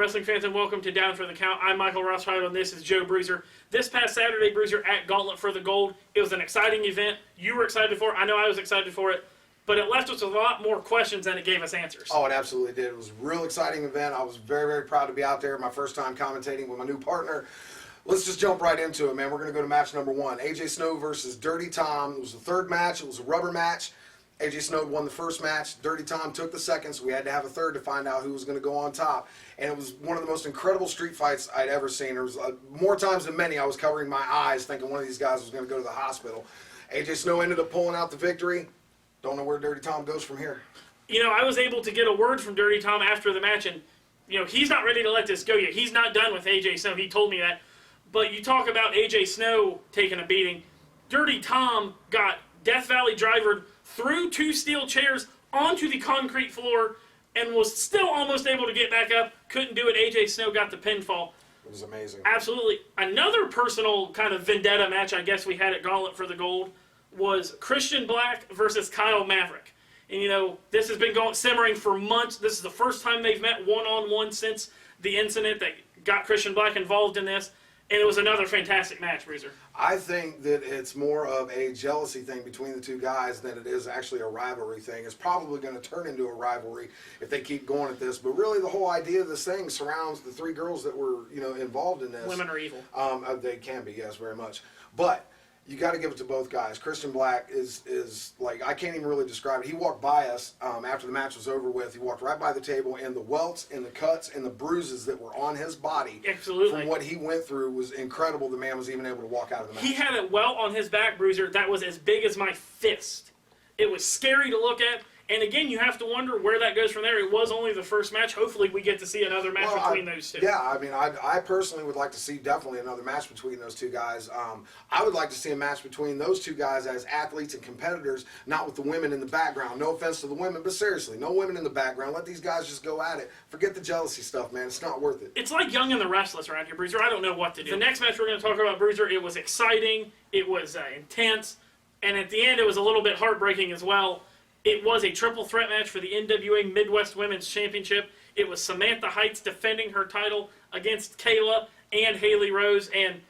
wrestling fans, and welcome to Down for the Count. I'm Michael Rothschild, and this is Joe Bruizer. This past Saturday, Bruizer, at Gauntlet for the Gold. It was an exciting event. You were excited for it. I know I was excited for it. But it left us with a lot more questions than it gave us answers. Oh, it absolutely did. It was a real exciting event. I was very, very proud to be out there. My first time commentating with my new partner. Let's just jump right into it, man. We're going to go to match number one. AJ Snow versus Dirty Tom. It was the third match. It was a rubber match. AJ Snow won the first match. Dirty Tom took the second, so we had to have a third to find out who was going to go on top. And it was one of the most incredible street fights I'd ever seen. There was more times than many I was covering my eyes thinking one of these guys was going to go to the hospital. AJ Snow ended up pulling out the victory. Don't know where Dirty Tom goes from here. You know, I was able to get a word from Dirty Tom after the match, and, you know, he's not ready to let this go yet. He's not done with AJ Snow. He told me that. But you talk about AJ Snow taking a beating. Dirty Tom got Death Valley drivered through two steel chairs onto the concrete floor and was still almost able to get back up. Couldn't do it. AJ Snow got the pinfall. It was amazing. Absolutely. Another personal kind of vendetta match I guess we had at Gauntlet for the Gold was Christian Black versus Kyle Maverick. And, you know, this has been simmering for months. This is the first time they've met one-on-one since the incident that got Christian Black involved in this. And it was another fantastic match, Bruiser. I think that it's more of a jealousy thing between the two guys than it is actually a rivalry thing. It's probably going to turn into a rivalry if they keep going at this. But really, the whole idea of this thing surrounds the three girls that were, you know, involved in this. Women are evil. They can be, yes, very much. But you got to give it to both guys. Christian Black is like, I can't even really describe it. He walked by us after the match was over with. He walked right by the table, and the welts and the cuts and the bruises that were on his body from what he went through was incredible. The man was even able to walk out of the match. He had a welt on his back, Bruiser, that was as big as my fist. It was scary to look at. And again, you have to wonder where that goes from there. It was only the first match. Hopefully we get to see another match between those two. Yeah, I mean, I personally would like to see definitely another match between those two guys. I would like to see a match between those two guys as athletes and competitors, not with the women in the background. No offense to the women, but seriously, no women in the background. Let these guys just go at it. Forget the jealousy stuff, man. It's not worth it. It's like Young and the Restless around here, Bruiser. I don't know what to do. The next match we're going to talk about, Bruiser, it was exciting. It was intense. And at the end, it was a little bit heartbreaking as well. It was a triple threat match for the NWA Midwest Women's Championship. It was Samantha Heights defending her title against Kayla and Haley Rose, and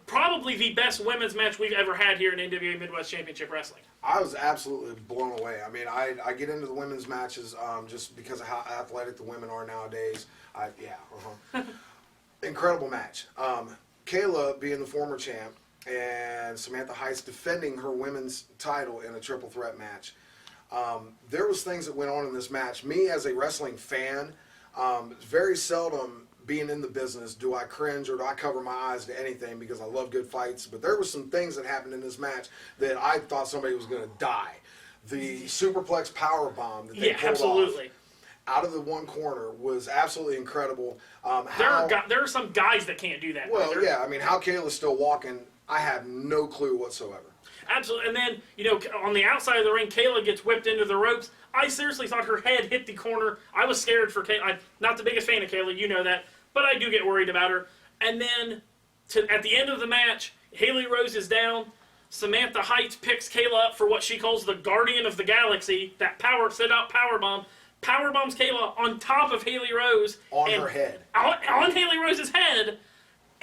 probably the best women's match we've ever had here in NWA Midwest Championship Wrestling. I was absolutely blown away. I mean, I get into the women's matches just because of how athletic the women are nowadays. Incredible match. Kayla being the former champ and Samantha Heights defending her women's title in a triple threat match. There was things that went on in this match. Me as a wrestling fan, very seldom being in the business do I cringe or do I cover my eyes to anything because I love good fights. But there were some things that happened in this match that I thought somebody was going to die. The superplex power bomb that they pulled off out of the one corner was absolutely incredible. There are some guys that can't do that. Well, yeah, I mean, how Kayla's still walking, I have no clue whatsoever. Absolutely. And then, you know, on the outside of the ring, Kayla gets whipped into the ropes. I seriously thought her head hit the corner. I was scared for Kayla. I'm not the biggest fan of Kayla, you know that, but I do get worried about her. And then, at the end of the match, Haley Rose is down. Samantha Heights picks Kayla up for what she calls the Guardian of the Galaxy, that sit-out powerbomb. Powerbombs Kayla on top of Haley Rose. On her head. On Haley Rose's head.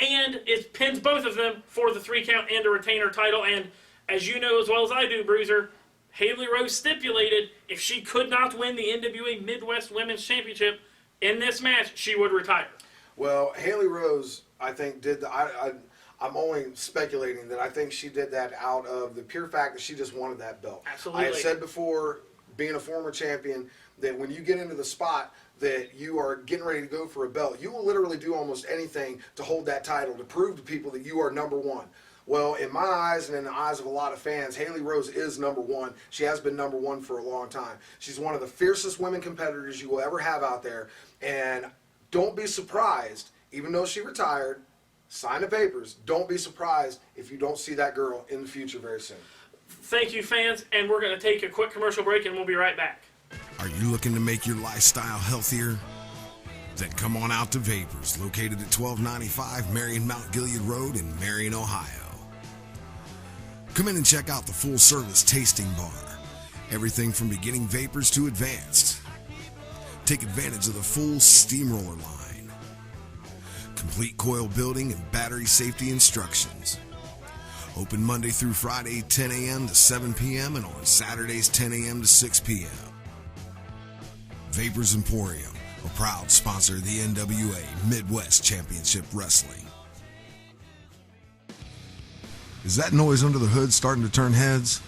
And it pins both of them for the 3 count and to retain her title. And as you know as well as I do, Bruiser, Haley Rose stipulated if she could not win the NWA Midwest Women's Championship in this match, she would retire. Well, Haley Rose, I think, did the... I'm only speculating that I think she did that out of the pure fact that she just wanted that belt. Absolutely. I had said before, being a former champion, that when you get into the spot that you are getting ready to go for a belt, you will literally do almost anything to hold that title, to prove to people that you are number one. Well, in my eyes and in the eyes of a lot of fans, Haley Rose is number one. She has been number one for a long time. She's one of the fiercest women competitors you will ever have out there. And don't be surprised, even though she retired, sign the papers, don't be surprised if you don't see that girl in the future very soon. Thank you, fans, and we're going to take a quick commercial break, and we'll be right back. Are you looking to make your lifestyle healthier? Then come on out to Vapors, located at 1295 Marion Mount Gilead Road in Marion, Ohio. Come in and check out the full-service tasting bar. Everything from beginning vapors to advanced. Take advantage of the full steamroller line, complete coil building and battery safety instructions. Open Monday through Friday, 10 a.m. to 7 p.m. and on Saturdays, 10 a.m. to 6 p.m. Vapors Emporium, a proud sponsor of the NWA Midwest Championship Wrestling. Is that noise under the hood starting to turn heads?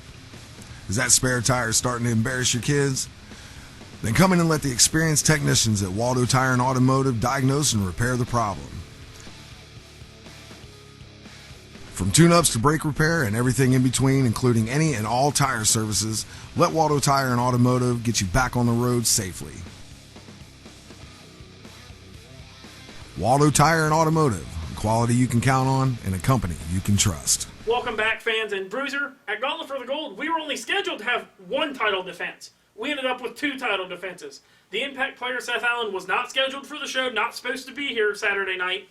Is that spare tire starting to embarrass your kids? Then come in and let the experienced technicians at Waldo Tire and Automotive diagnose and repair the problem. From tune-ups to brake repair and everything in between, including any and all tire services, let Waldo Tire and Automotive get you back on the road safely. Waldo Tire and Automotive, quality you can count on and a company you can trust. Welcome back, fans. And Bruiser, at Gauntlet for the Gold, we were only scheduled to have one title defense. We ended up with 2 title defenses. The Impact player Seth Allen was not scheduled for the show, not supposed to be here Saturday night.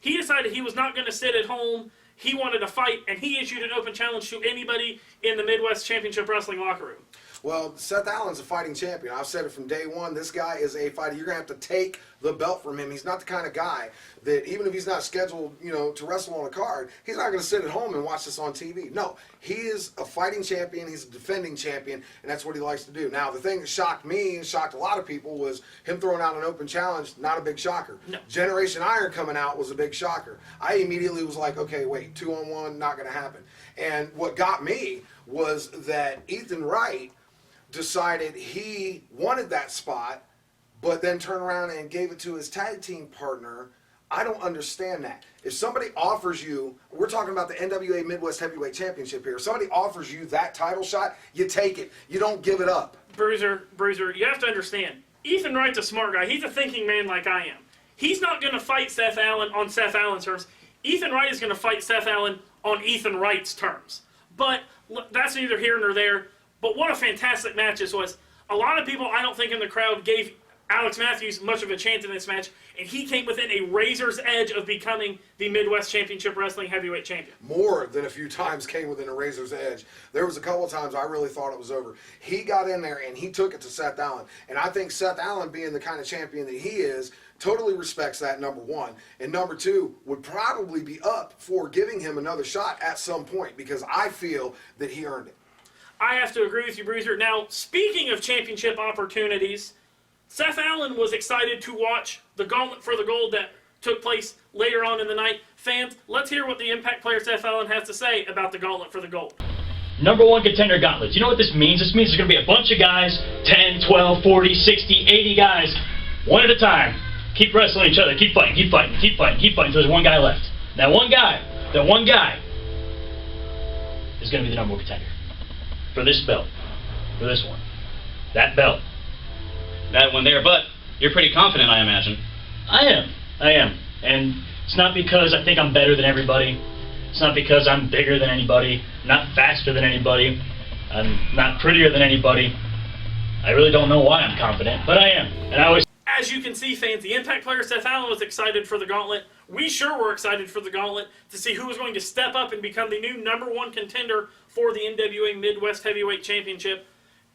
He decided he was not going to sit at home. He wanted to fight, and he issued an open challenge to anybody in the Midwest Championship Wrestling locker room. Well, Seth Allen's a fighting champion. I've said it from day one. This guy is a fighter. You're going to have to take the belt from him. He's not the kind of guy that, even if he's not scheduled, to wrestle on a card, he's not going to sit at home and watch this on TV. No, he is a fighting champion. He's a defending champion, and that's what he likes to do. Now, the thing that shocked me and shocked a lot of people was him throwing out an open challenge. Not a big shocker. No. Generation Iron coming out was a big shocker. I immediately was like, okay, wait, 2-on-1, not going to happen. And what got me was that Ethan Wright decided he wanted that spot, but then turned around and gave it to his tag team partner. I don't understand that. If somebody offers you, we're talking about the NWA Midwest Heavyweight Championship here. If somebody offers you that title shot, you take it. You don't give it up. Bruiser, you have to understand, Ethan Wright's a smart guy. He's a thinking man like I am. He's not going to fight Seth Allen on Seth Allen's terms. Ethan Wright is going to fight Seth Allen on Ethan Wright's terms. But that's neither here nor there. But what a fantastic match this was. A lot of people, I don't think, in the crowd gave Alex Matthews much of a chance in this match, and he came within a razor's edge of becoming the Midwest Championship Wrestling Heavyweight Champion. More than a few times came within a razor's edge. There was a couple of times I really thought it was over. He got in there, and he took it to Seth Allen. And I think Seth Allen, being the kind of champion that he is, totally respects that, number one. And number two, would probably be up for giving him another shot at some point, because I feel that he earned it. I have to agree with you, Bruiser. Now, speaking of championship opportunities, Seth Allen was excited to watch the Gauntlet for the Gold that took place later on in the night. Fans, let's hear what the Impact player Seth Allen has to say about the Gauntlet for the Gold. Number 1 contender Gauntlet. You know what this means? This means there's going to be a bunch of guys, 10, 12, 40, 60, 80 guys, one at a time. Keep wrestling each other. Keep fighting, keep fighting, keep fighting, keep fighting until there's one guy left. That one guy is going to be the number 1 contender. For this belt. For this one. That belt. That one there. But you're pretty confident, I imagine. I am. And it's not because I think I'm better than everybody. It's not because I'm bigger than anybody. I'm not faster than anybody. I'm not prettier than anybody. I really don't know why I'm confident, but I am. And I always... As you can see, fans, the Impact player Seth Allen was excited for the Gauntlet. We sure were excited for the Gauntlet to see who was going to step up and become the new number 1 contender for the NWA Midwest Heavyweight Championship.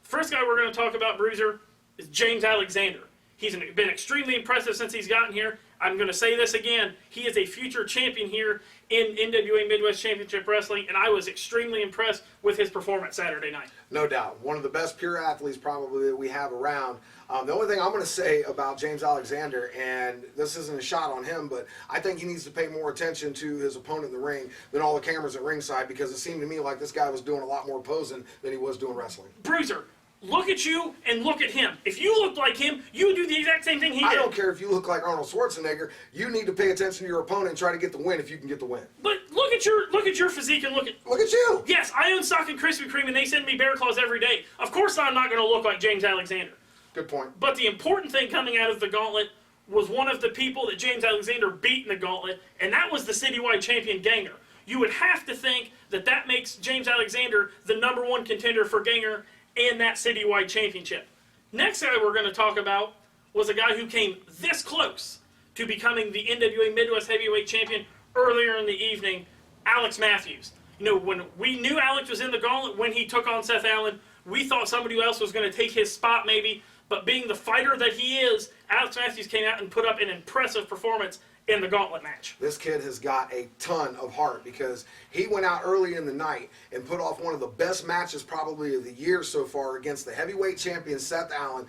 First guy we're going to talk about, Bruiser, is James Alexander. He's been extremely impressive since he's gotten here. I'm going to say this again. He is a future champion here in NWA Midwest Championship Wrestling, and I was extremely impressed with his performance Saturday night. No doubt. One of the best pure athletes probably that we have around. The only thing I'm going to say about James Alexander, and this isn't a shot on him, but I think he needs to pay more attention to his opponent in the ring than all the cameras at ringside, because it seemed to me like this guy was doing a lot more posing than he was doing wrestling. Bruiser, look at you and look at him. If you looked like him, you would do the exact same thing he did. I don't care if you look like Arnold Schwarzenegger. You need to pay attention to your opponent and try to get the win if you can get the win. But look at your physique and look at you. Yes, I own Stock and Krispy Kreme, and they send me bear claws every day. Of course I'm not going to look like James Alexander. Good point. But the important thing coming out of the Gauntlet was one of the people that James Alexander beat in the Gauntlet, and that was the citywide champion Ganger. You would have to think that that makes James Alexander the number 1 contender for Ganger and that citywide championship. Next guy we're going to talk about was a guy who came this close to becoming the NWA Midwest Heavyweight Champion earlier in the evening, Alex Matthews. You know, when we knew Alex was in the Gauntlet when he took on Seth Allen, we thought somebody else was going to take his spot maybe, but being the fighter that he is, Alex Matthews came out and put up an impressive performance in the Gauntlet match. This kid has got a ton of heart because he went out early in the night and put off one of the best matches probably of the year so far against the heavyweight champion Seth Allen.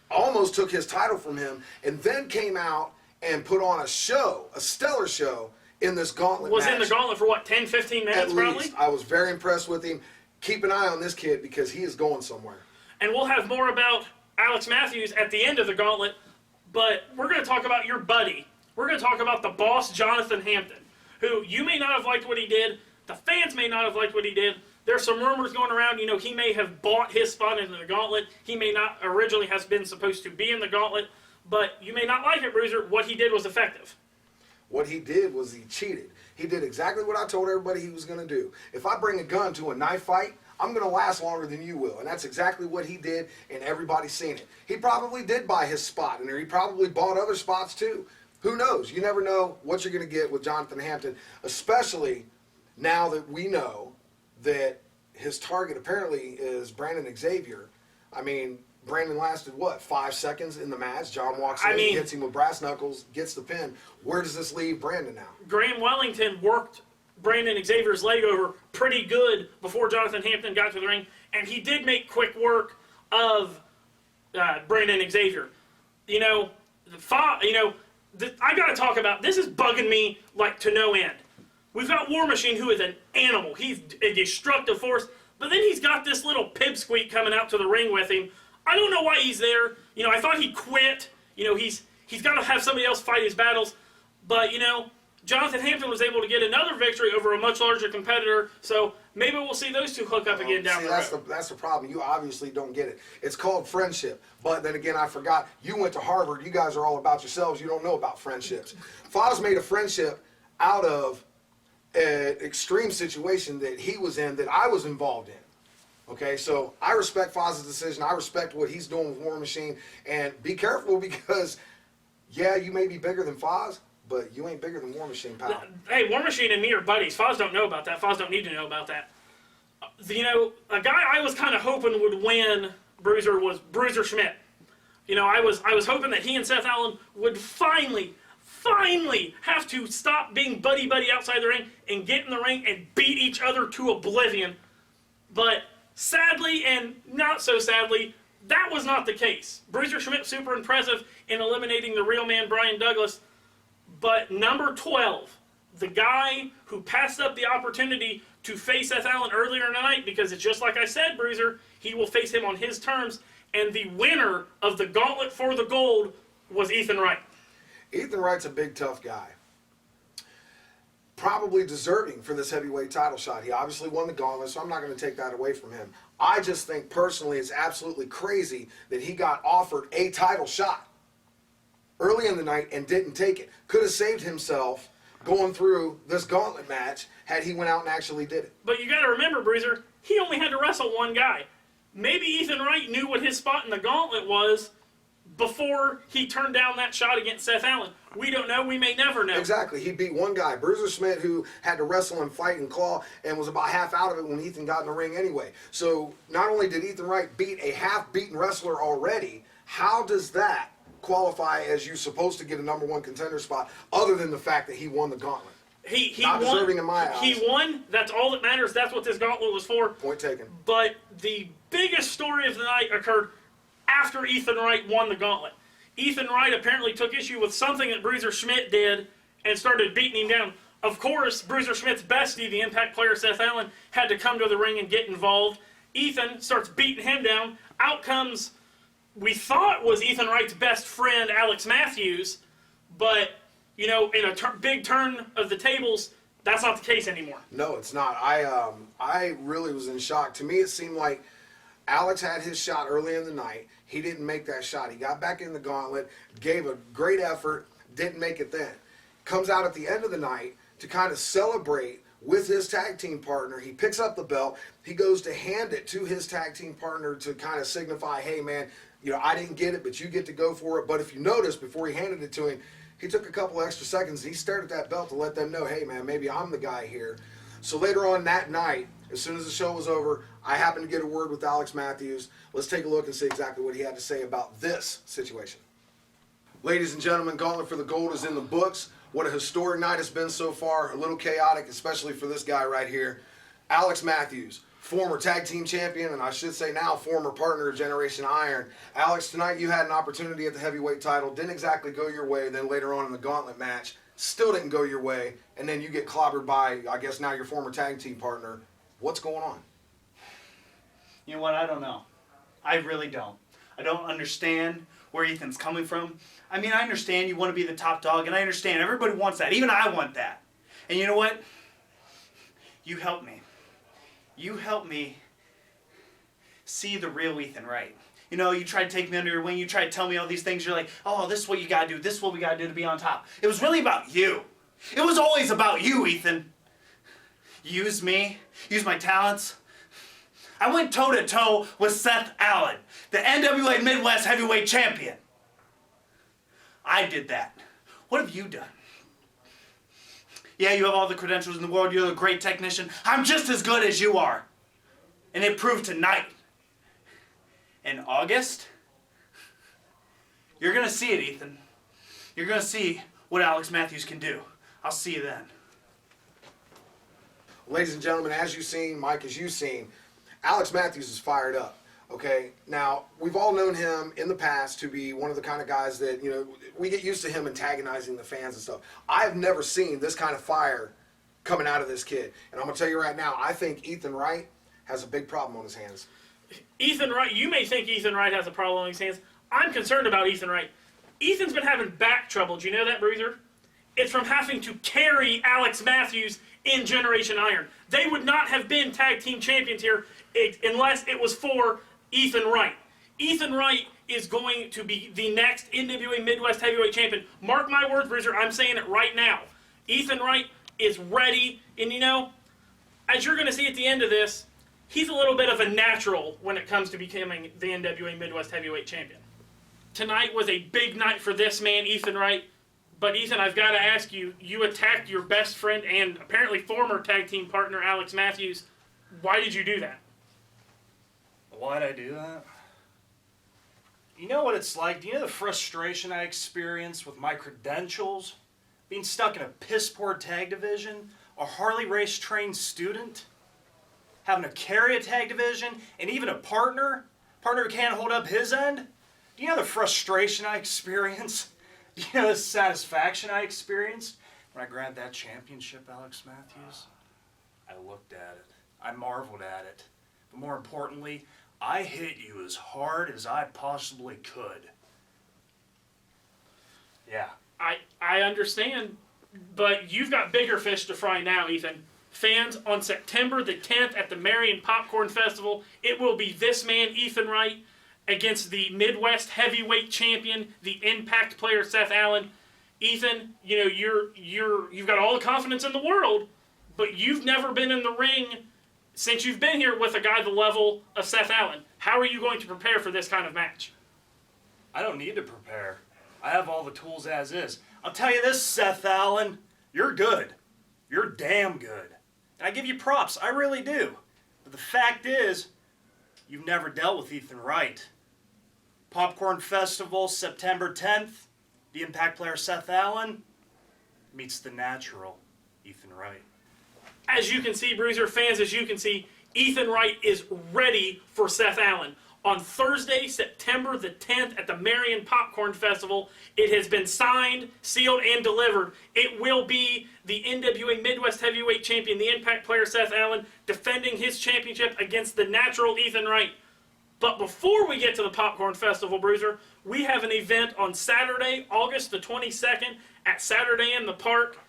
Almost took his title from him, and then came out and put on a show, a stellar show in this Gauntlet match. Was in the Gauntlet for what, 10, 15 minutes At probably? least. I was very impressed with him. Keep an eye on this kid because he is going somewhere. And we'll have more about Alex Matthews at the end of the Gauntlet, but we're going to talk about your buddy. We're going to talk about the boss, Jonathan Hampton, who you may not have liked what he did. The fans may not have liked what he did. There's some rumors going around, he may have bought his spot into the Gauntlet. He may not originally have been supposed to be in the Gauntlet, but you may not like it, Bruiser. What he did was effective. What he did was he cheated. He did exactly what I told everybody he was going to do. If I bring a gun to a knife fight, I'm going to last longer than you will. And that's exactly what he did, and everybody's seen it. He probably did buy his spot, and he probably bought other spots too. Who knows? You never know what you're going to get with Jonathan Hampton, especially now that we know that his target apparently is Brandon Xavier. I mean, Brandon lasted, 5 seconds in the match? John walks in, hits him with brass knuckles, gets the pin. Where does this leave Brandon now? Graham Wellington worked Brandon Xavier's leg over pretty good before Jonathan Hampton got to the ring, and he did make quick work of Brandon Xavier. I got to talk about, this is bugging me like to no end. We've got War Machine, who is an animal. He's a destructive force, but then he's got this little pipsqueak coming out to the ring with him. I don't know why he's there. I thought he quit. He's got to have somebody else fight his battles. But, Jonathan Hampton was able to get another victory over a much larger competitor, so maybe we'll see those two hook up again down the road. That's the problem. You obviously don't get it. It's called friendship. But then again, I forgot, you went to Harvard. You guys are all about yourselves. You don't know about friendships. Foz made a friendship out of an extreme situation that he was in that I was involved in. Okay, so I respect Foz's decision. I respect what he's doing with War Machine. And be careful because, yeah, you may be bigger than Foz, but you ain't bigger than War Machine, pal. Hey, War Machine and me are buddies. Foz don't know about that. Foz don't need to know about that. A guy I was kind of hoping would win Bruiser was Bruiser Schmidt. I was hoping that he and Seth Allen would finally have to stop being buddy-buddy outside the ring and get in the ring and beat each other to oblivion. But sadly and not so sadly, that was not the case. Bruiser Schmidt super impressive in eliminating the real man Brian Douglas. But number 12, the guy who passed up the opportunity to face Seth Allen earlier in the night, because it's just like I said, Bruiser, he will face him on his terms, and the winner of the Gauntlet for the Gold was Ethan Wright. Ethan Wright's a big, tough guy. Probably deserving for this heavyweight title shot. He obviously won the Gauntlet, so I'm not going to take that away from him. I just think personally it's absolutely crazy that he got offered a title shot early in the night and didn't take it. Could have saved himself going through this Gauntlet match had he went out and actually did it. But you got to remember, Bruiser, he only had to wrestle one guy. Maybe Ethan Wright knew what his spot in the Gauntlet was before he turned down that shot against Seth Allen. We don't know. We may never know. Exactly. He beat one guy, Bruiser Schmidt, who had to wrestle and fight and claw and was about half out of it when Ethan got in the ring anyway. So not only did Ethan Wright beat a half-beaten wrestler already, how does that qualify as you supposed to get a number one contender spot other than the fact that he won the Gauntlet? He not won, deserving in my eyes. He won. That's all that matters. That's what this Gauntlet was for. Point taken. But the biggest story of the night occurred after Ethan Wright won the Gauntlet. Ethan Wright apparently took issue with something that Bruiser Schmidt did and started beating him down. Of course, Bruiser Schmidt's bestie, the Impact player Seth Allen, had to come to the ring and get involved. Ethan starts beating him down. Out comes, we thought was Ethan Wright's best friend, Alex Matthews, but, in a big turn of the tables, that's not the case anymore. No, it's not. I really was in shock. To me, it seemed like Alex had his shot early in the night. He didn't make that shot. He got back in the Gauntlet, gave a great effort, didn't make it then. Comes out at the end of the night to kind of celebrate with his tag team partner. He picks up the belt. He goes to hand it to his tag team partner to kind of signify, hey, man, I didn't get it, but you get to go for it. But if you notice, before he handed it to him, he took a couple extra seconds. He stared at that belt to let them know, hey, man, maybe I'm the guy here. So later on that night, as soon as the show was over, I happened to get a word with Alex Matthews. Let's take a look and see exactly what he had to say about this situation. Ladies and gentlemen, Gauntlet for the Gold is in the books. What a historic night it's been so far. A little chaotic, especially for this guy right here. Alex Matthews, former tag team champion, and I should say now former partner of Generation Iron. Alex, tonight you had an opportunity at the heavyweight title. Didn't exactly go your way. Then later on in the Gauntlet match, still didn't go your way. And then you get clobbered by, I guess now your former tag team partner. What's going on? You know what? I don't know. I really don't. I don't understand where Ethan's coming from. I mean, I understand you want to be the top dog, and I understand everybody wants that. Even I want that. And you know what? You helped me. You helped me see the real Ethan Wright. You know, you tried to take me under your wing. You tried to tell me all these things. You're like, oh, this is what you got to do. This is what we got to do to be on top. It was really about you. It was always about you, Ethan. Use me. Use my talents. I went toe-to-toe with Seth Allen, the NWA Midwest Heavyweight Champion. I did that. What have you done? Yeah, you have all the credentials in the world. You're a great technician. I'm just as good as you are. And it proved tonight. In August, you're going to see it, Ethan. You're going to see what Alex Matthews can do. I'll see you then. Ladies and gentlemen, as you've seen, Mike, as you've seen, Alex Matthews is fired up. Okay, now we've all known him in the past to be one of the kind of guys that, you know, we get used to him antagonizing the fans and stuff. I've never seen this kind of fire coming out of this kid. And I'm going to tell you right now, I think Ethan Wright has a big problem on his hands. Ethan Wright, you may think Ethan Wright has a problem on his hands. I'm concerned about Ethan Wright. Ethan's been having back trouble. Do you know that, Bruiser? It's from having to carry Alex Matthews in Generation Iron. They would not have been tag team champions here unless it was for Ethan Wright. Ethan Wright is going to be the next NWA Midwest Heavyweight Champion. Mark my words, Bruiser, I'm saying it right now. Ethan Wright is ready, and you know, as you're going to see at the end of this, he's a little bit of a natural when it comes to becoming the NWA Midwest Heavyweight Champion. Tonight was a big night for this man, Ethan Wright. But Ethan, I've got to ask you, you attacked your best friend and apparently former tag team partner, Alex Matthews. Why did you do that? Why'd I do that? You know what it's like? Do you know the frustration I experience with my credentials? Being stuck in a piss-poor tag division? A Harley race trained student? Having to carry a tag division? And even a partner who can't hold up his end? Do you know the frustration I experience? Do you know the satisfaction I experienced when I grabbed that championship, Alex Matthews? I looked at it. I marveled at it. But more importantly, I hit you as hard as I possibly could. Yeah. I understand, but you've got bigger fish to fry now, Ethan. Fans, on September the 10th at the Marion Popcorn Festival, it will be this man, Ethan Wright, against the Midwest Heavyweight Champion, the Impact player Seth Allen. Ethan, you know, you've got all the confidence in the world, but you've never been in the ring since you've been here with a guy the level of Seth Allen. How are you going to prepare for this kind of match? I don't need to prepare. I have all the tools as is. I'll tell you this, Seth Allen, you're good. You're damn good. And I give you props, I really do. But the fact is, you've never dealt with Ethan Wright. Popcorn Festival, September 10th. The Impact player Seth Allen meets the natural Ethan Wright. As you can see, Bruiser fans, as you can see, Ethan Wright is ready for Seth Allen. On Thursday, September the 10th at the Marion Popcorn Festival, it has been signed, sealed, and delivered. It will be the NWA Midwest Heavyweight Champion, the Impact player Seth Allen, defending his championship against the natural Ethan Wright. But before we get to the Popcorn Festival, Bruiser, we have an event on Saturday, August the 22nd at Saturday in the Park.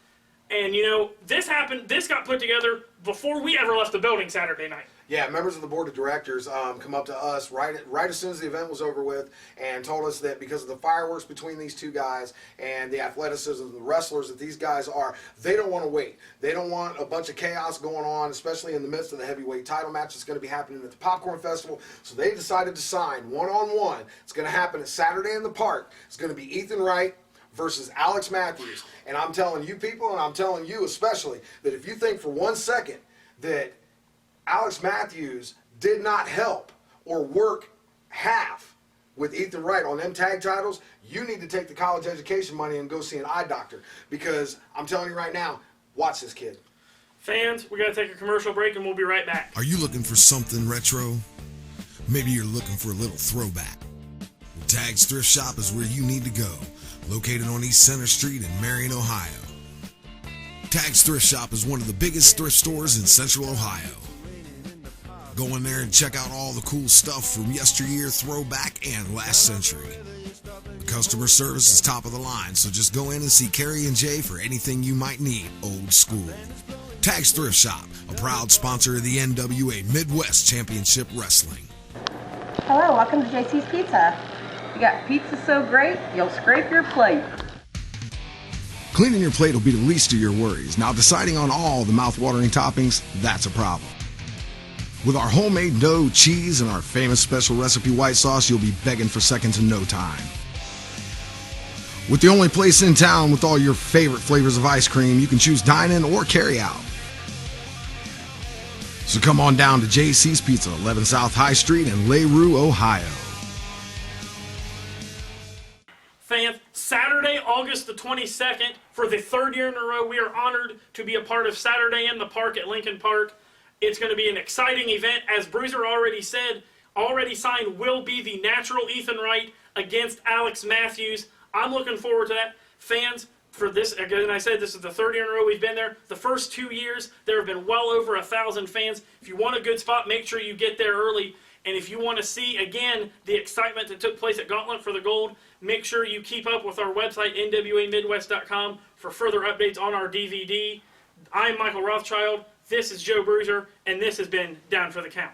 And, you know, this got put together before we ever left the building Saturday night. Yeah, members of the board of directors come up to us right as soon as the event was over with and told us that because of the fireworks between these two guys and the athleticism of the wrestlers that these guys are, they don't want to wait. They don't want a bunch of chaos going on, especially in the midst of the heavyweight title match that's going to be happening at the Popcorn Festival. So they decided to sign one-on-one. It's going to happen at Saturday in the Park. It's going to be Ethan Wright versus Alex Matthews. And I'm telling you people, and I'm telling you especially, that if you think for 1 second that Alex Matthews did not help or work half with Ethan Wright on them tag titles, you need to take the college education money and go see an eye doctor. Because I'm telling you right now, watch this kid. Fans, we got to take a commercial break and we'll be right back. Are you looking for something retro? Maybe you're looking for a little throwback. Well, Tag's Thrift Shop is where you need to go, located on East Center Street in Marion, Ohio. Tag's Thrift Shop is one of the biggest thrift stores in Central Ohio. Go in there and check out all the cool stuff from yesteryear, throwback, and last century. The customer service is top of the line, so just go in and see Carrie and Jay for anything you might need old school. Tag's Thrift Shop, a proud sponsor of the NWA Midwest Championship Wrestling. Hello, welcome to JC's Pizza. We got pizza so great, you'll scrape your plate. Cleaning your plate will be the least of your worries. Now, deciding on all the mouth-watering toppings, that's a problem. With our homemade dough, cheese, and our famous special recipe white sauce, you'll be begging for seconds in no time. With the only place in town with all your favorite flavors of ice cream, you can choose dine-in or carry-out. So come on down to JC's Pizza, 11 South High Street in LaRue, Ohio. Fans, Saturday, August the 22nd, for the third year in a row, we are honored to be a part of Saturday in the Park at Lincoln Park. It's going to be an exciting event. As Bruiser already said, already signed will be the natural Ethan Wright against Alex Matthews. I'm looking forward to that. Fans, for this, again, I said this is the third year in a row we've been there. The first 2 years, there have been well over 1,000 fans. If you want a good spot, make sure you get there early. And if you want to see, again, the excitement that took place at Gauntlet for the Gold, make sure you keep up with our website, nwamidwest.com, for further updates on our DVD. I'm Michael Rothschild. This is Joe Bruizer, and this has been Down for the Count.